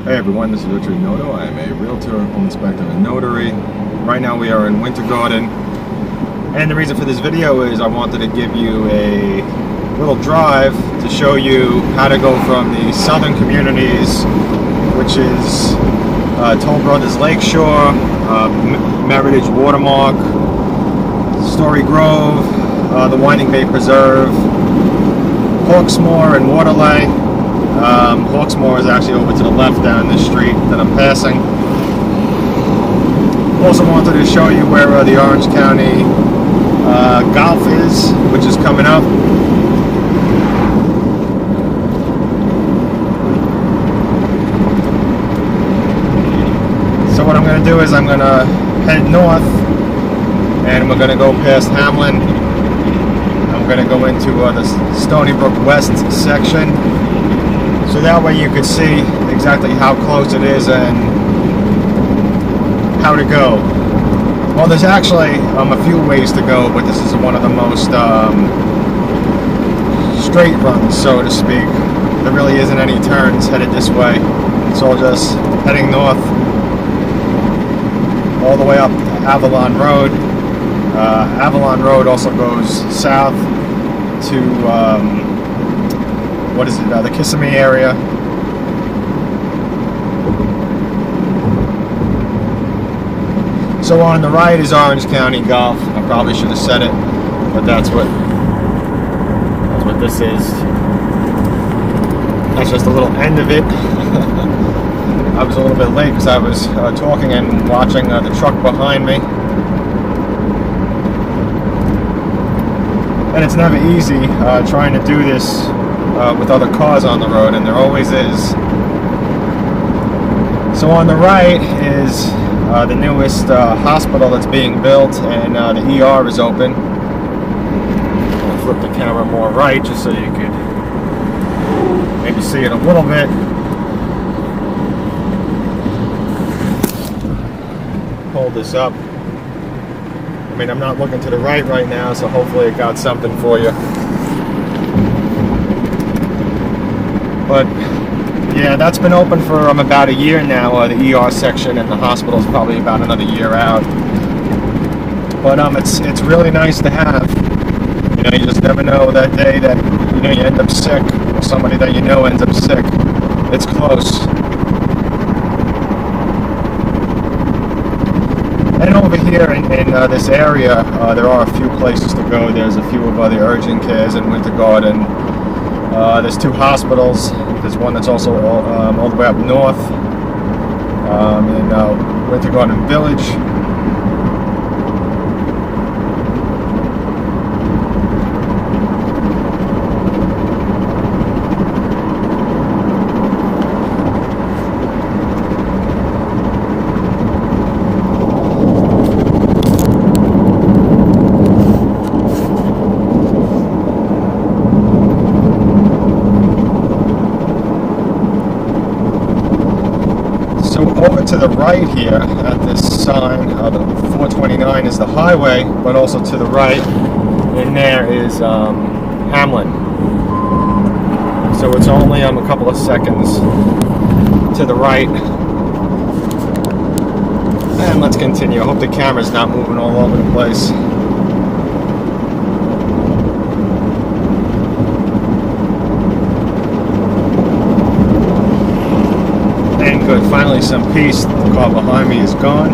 Hey everyone, this is Noto. I am a realtor, home inspector, and notary. Right now we are in Winter Garden, and the reason for this video is I wanted to give you a little drive to show you how to go from the southern communities, which is Toll Brothers Lakeshore, Meritage Watermark, Story Grove, the Winding Bay Preserve, Hawksmoor, and Waterleigh. Hawksmoor is actually over to the left down this street that I'm passing. Also wanted to show you where the Orange County golf is, which is coming up. So what I'm going to do is I'm going to head north, and we're going to go past Hamlin. I'm going to go into the Stoneybrook West section. So that way you could see exactly how close it is and how to go. Well, there's actually a few ways to go, but this is one of the most straight runs, so to speak. There really isn't any turns headed this way. It's all just heading north all the way up Avalon Road. Avalon Road also goes south to what is it, the Kissimmee area. So on the right is Orange County Golf. I probably should have said it, but that's what this is. That's just a little end of it. I was a little bit late because I was talking and watching the truck behind me. And it's never easy trying to do this with other cars on the road, and there always is. So on the right is the newest hospital that's being built, and the ER is open. I'll flip the camera more right just so you could maybe see it a little bit. Hold this up. I mean, I'm not looking to the right now, so hopefully it got something for you. But yeah, that's been open for about a year now, the ER section, and the hospital's probably about another year out. But it's really nice to have. You know, you just never know that day that you end up sick, or somebody that you know ends up sick. It's close. And over here in this area, there are a few places to go. There's a few of the urgent cares in Winter Garden. There's two hospitals. There's one that's also all the way up north in Winter Garden Village. Over to the right here at this sign, the 429 is the highway, but also to the right in there is Hamlin. So it's only a couple of seconds to the right. And let's continue. I hope the camera's not moving all over the place. Good, finally some peace. The car behind me is gone.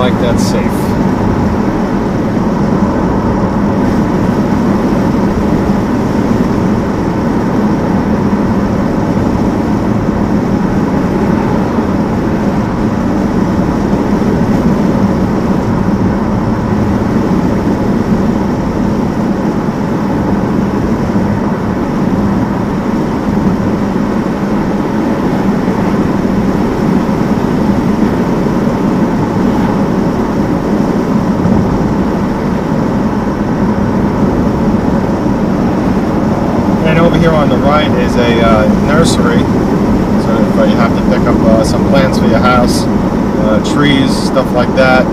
like that's safe. Here on the right is a nursery, so if you have to pick up some plants for your house, trees, stuff like that.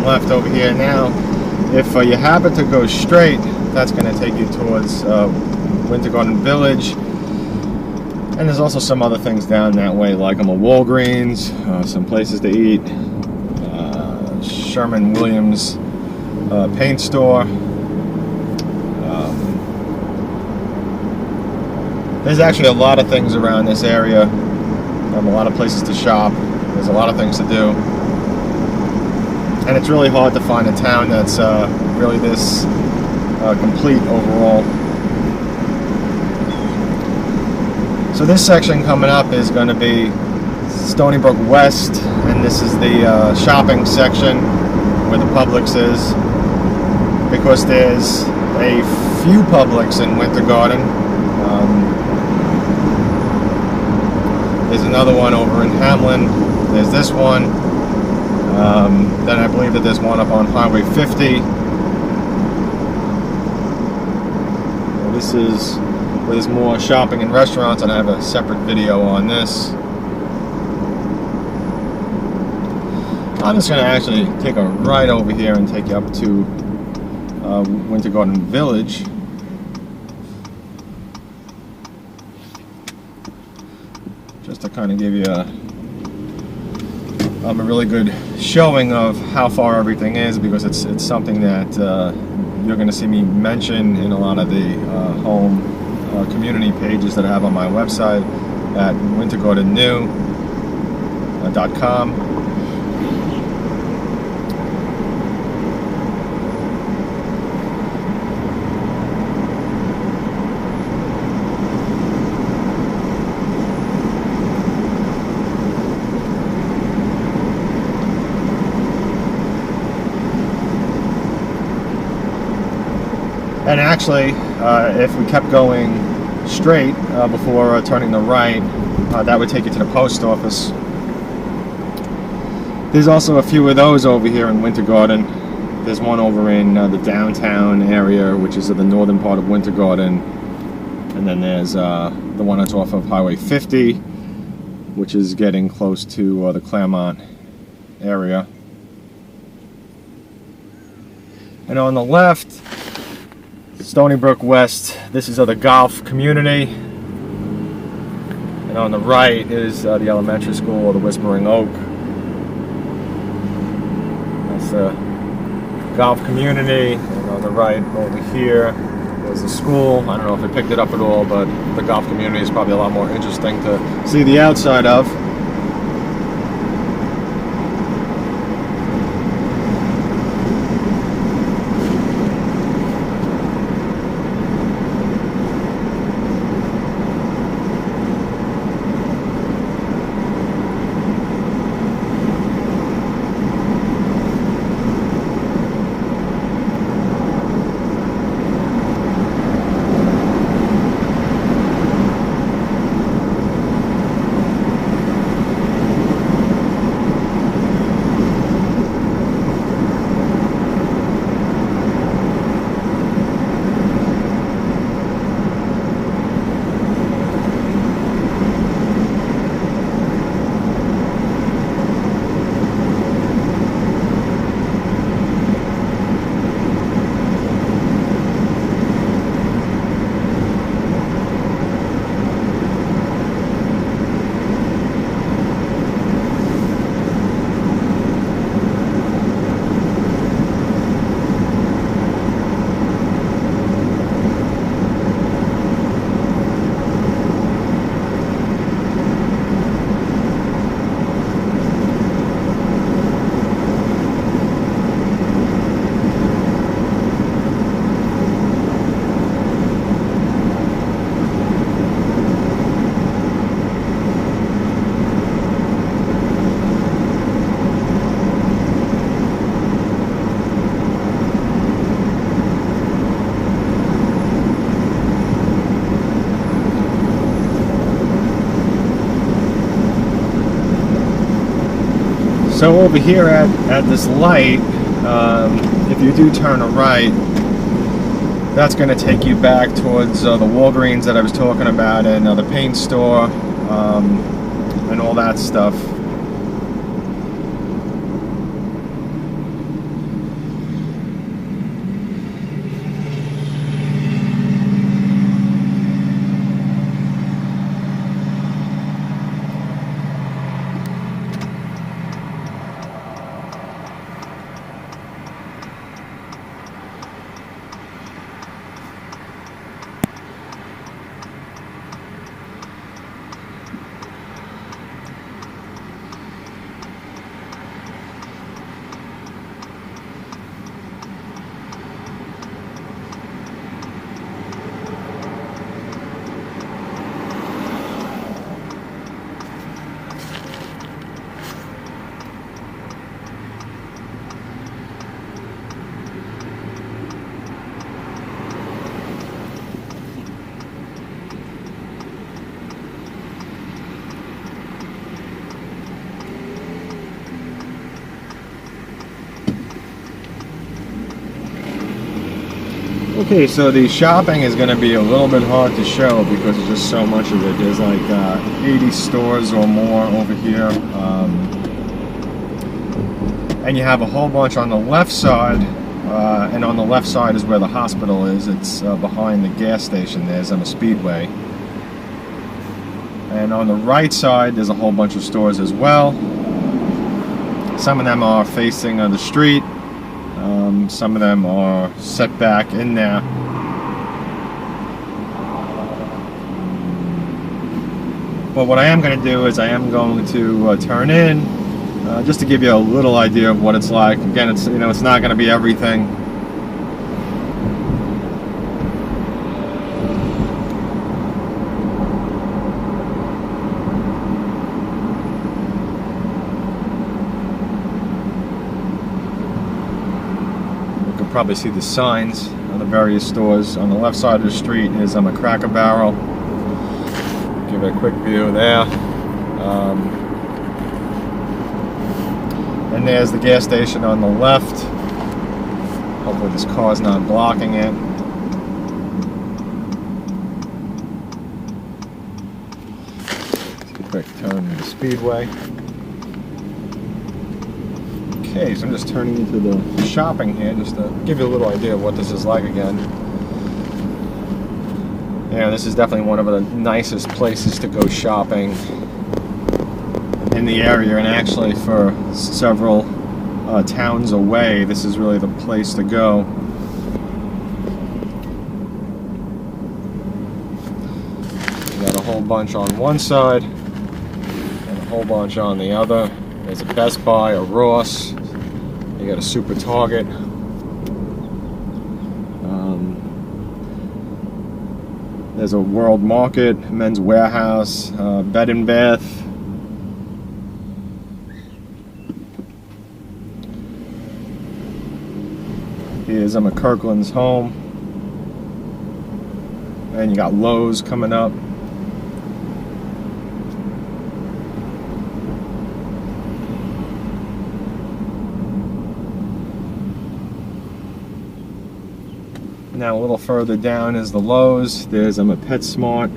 Left over here now. If you happen to go straight, that's going to take you towards Winter Garden Village, and there's also some other things down that way, like a Walgreens, some places to eat, Sherman Williams paint store. There's actually a lot of things around this area, a lot of places to shop. There's a lot of things to do. And it's really hard to find a town that's really this complete overall. So this section coming up is going to be Stoneybrook West, and this is the shopping section where the Publix is, because there's a few Publix in Winter Garden. There's another one over in Hamlin. There's this one. Then I believe that there's one up on Highway 50. This is where there's more shopping and restaurants, and I have a separate video on this. I'm just going to actually take a right over here and take you up to Winter Garden Village. Just to kind of give you a really good showing of how far everything is, because it's something that you're going to see me mention in a lot of the home community pages that I have on my website at wintergardennew.com. And actually, if we kept going straight before turning the right, that would take you to the post office. There's also a few of those over here in Winter Garden. There's one over in the downtown area, which is at the northern part of Winter Garden. And then there's the one that's off of Highway 50, which is getting close to the Claremont area. And on the left, Stoneybrook West, this is the golf community. And on the right is the elementary school, the Whispering Oak. That's the golf community. And on the right over here is the school. I don't know if they picked it up at all, but the golf community is probably a lot more interesting to see the outside of. So over here at this light, if you do turn a right, that's going to take you back towards the Walgreens that I was talking about, and the paint store, and all that stuff. Okay, so the shopping is going to be a little bit hard to show because there's just so much of it. There's like 80 stores or more over here. And you have a whole bunch on the left side, and on the left side is where the hospital is. It's behind the gas station. There's a Speedway. And on the right side, there's a whole bunch of stores as well. Some of them are facing the street. Some of them are set back in there. But what I am going to do is I am going to turn in just to give you a little idea of what it's like. Again, it's it's not going to be everything. Probably see the signs of the various stores. On the left side of the street is a Cracker Barrel. Give it a quick view there. And there's the gas station on the left. Hopefully this car's not blocking it. Take a quick turn to the speedway. Okay, so I'm just turning into the shopping here just to give you a little idea of what this is like again. Yeah, this is definitely one of the nicest places to go shopping in the area, and actually for several towns away, this is really the place to go. You got a whole bunch on one side and a whole bunch on the other. There's a Best Buy, a Ross, you got a Super Target. There's a World Market, Men's Warehouse, Bed and Bath. Here's Kirkland's Home. And you got Lowe's coming up. Now a little further down is the Lowe's. There's PetSmart,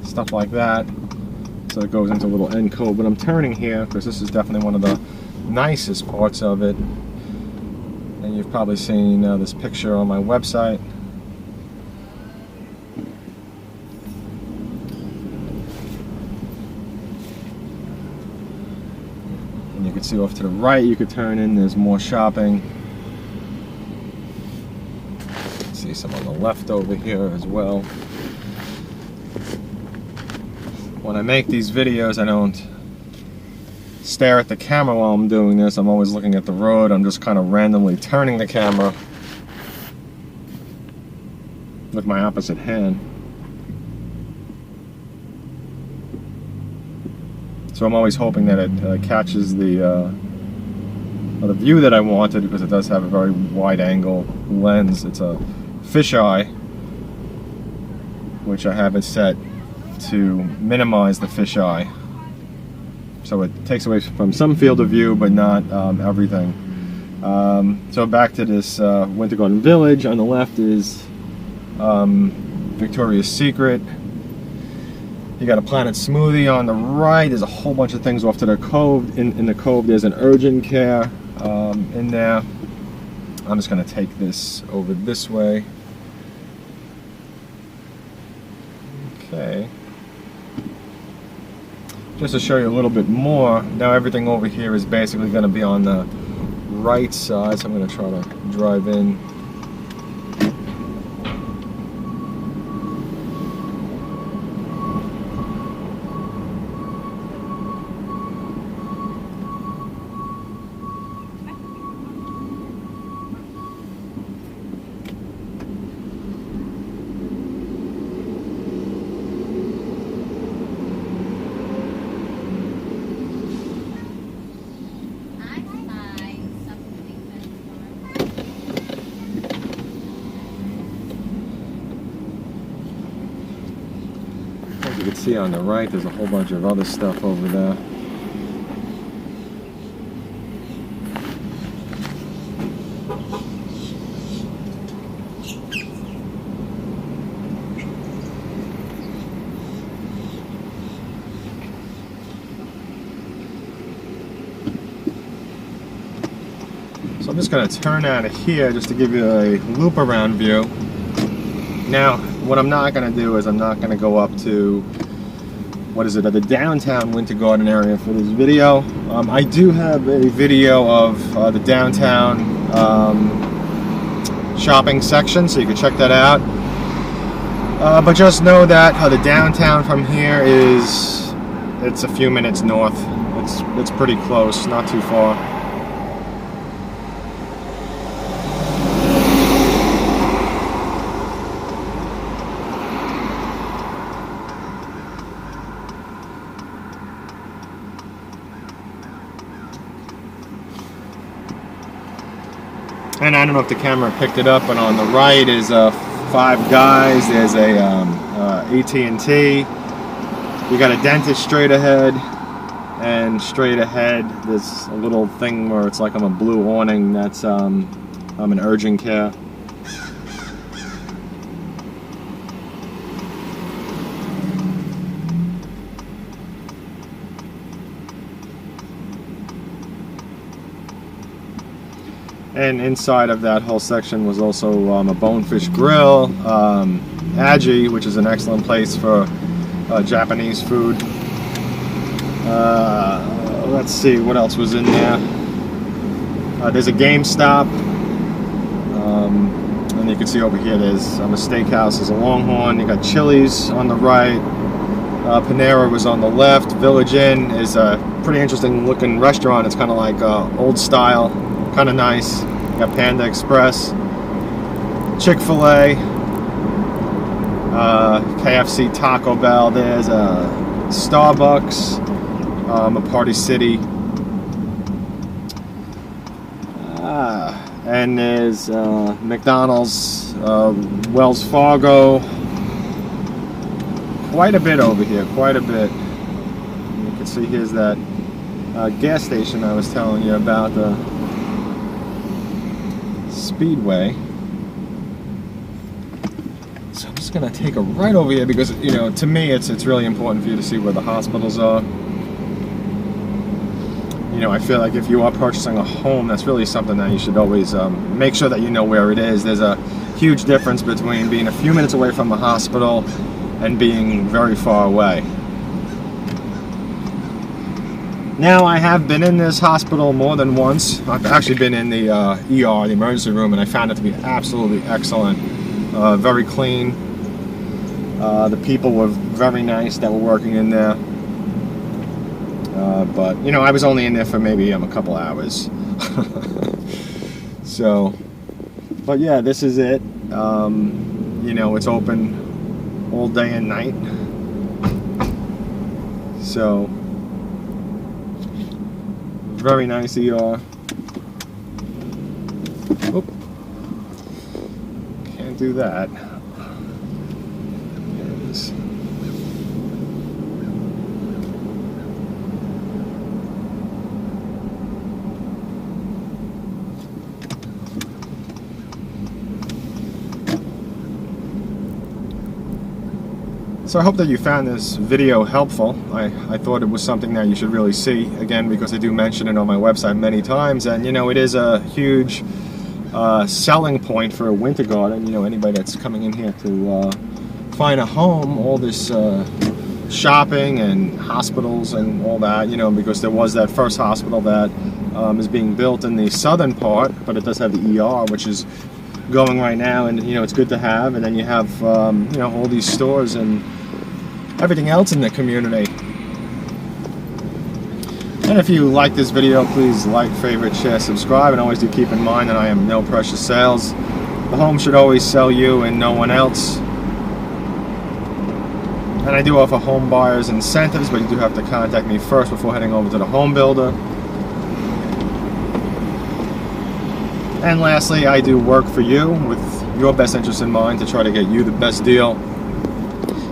stuff like that. So it goes into a little end cove. But I'm turning here because this is definitely one of the nicest parts of it. And you've probably seen this picture on my website. And you can see off to the right, you could turn in, there's more shopping. See some on the left over here as well. When I make these videos, I don't stare at the camera while I'm doing this. I'm always looking at the road. I'm just kind of randomly turning the camera with my opposite hand. So I'm always hoping that it catches the view that I wanted, because it does have a very wide angle lens. It's a fisheye, which I have it set to minimize the fisheye, so it takes away from some field of view, but not everything. So back to this Winter Garden Village. On the left is Victoria's Secret. You got a Planet Smoothie on the right. There's a whole bunch of things off to the cove. In the cove, there's an urgent care in there. I'm just going to take this over this way. Okay. Just to show you a little bit more, now everything over here is basically going to be on the right side, so I'm going to try to drive in. As you can see on the right, there's a whole bunch of other stuff over there. So I'm just going to turn out of here just to give you a loop around view. Now, what I'm not going to do is I'm not going to go up to, what is it, the downtown Winter Garden area for this video. I do have a video of the downtown shopping section, so you can check that out. But just know that the downtown from here it's a few minutes north. It's pretty close, not too far. And I don't know if the camera picked it up, but on the right is Five Guys. There's a AT&T. You got a dentist straight ahead, and straight ahead there's a little thing where it's like on a blue awning. That's an urgent care. And inside of that whole section was also a Bonefish Grill, Aji, which is an excellent place for Japanese food. Let's see what else was in there. There's a GameStop, and you can see over here there's a steakhouse, there's a Longhorn. You got Chili's on the right. Panera was on the left. Village Inn is a pretty interesting looking restaurant. It's kind of like old style, kind of nice. You got Panda Express, Chick-fil-A, KFC, Taco Bell. There's a Starbucks, a Party City, and there's McDonald's, Wells Fargo. Quite a bit over here, quite a bit. You can see here's that gas station I was telling you about, the Speedway. So I'm just gonna take a right over here because, you know, to me it's really important for you to see where the hospitals are. You know, I feel like if you are purchasing a home, that's really something that you should always make sure that you know where it is. There's a huge difference between being a few minutes away from the hospital and being very far away. Now, I have been in this hospital more than once. I've actually been in the ER, the emergency room, and I found it to be absolutely excellent. Very clean. The people were very nice that were working in there. But, you know, I was only in there for maybe a couple hours. So, but yeah, this is it. You know, it's open all day and night. So, very nice ER. Oop. Can't do that. There it is. So I hope that you found this video helpful. I thought it was something that you should really see, again, because I do mention it on my website many times, and you know, it is a huge selling point for a winter garden. You know, anybody that's coming in here to find a home, all this shopping and hospitals and all that, you know, because there was that first hospital that is being built in the southern part, but it does have the ER, which is going right now, and you know, it's good to have. And then you have you know, all these stores and everything else in the community. And if you like this video, please like, favorite, share, subscribe, and always do keep in mind that I am no pressure sales. The home should always sell you and no one else. And I do offer home buyers incentives, but you do have to contact me first before heading over to the home builder. And lastly, I do work for you with your best interest in mind to try to get you the best deal.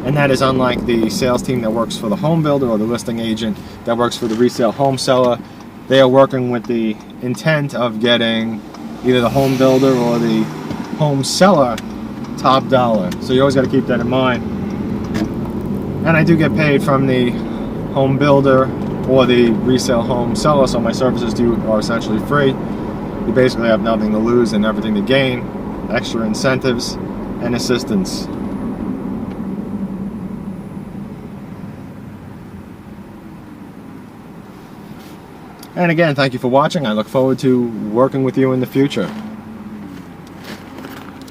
And that is unlike the sales team that works for the home builder or the listing agent that works for the resale home seller. They are working with the intent of getting either the home builder or the home seller top dollar. So you always got to keep that in mind. And I do get paid from the home builder or the resale home seller, so my services are essentially free. You basically have nothing to lose and everything to gain, extra incentives and assistance. And again, thank you for watching. I look forward to working with you in the future.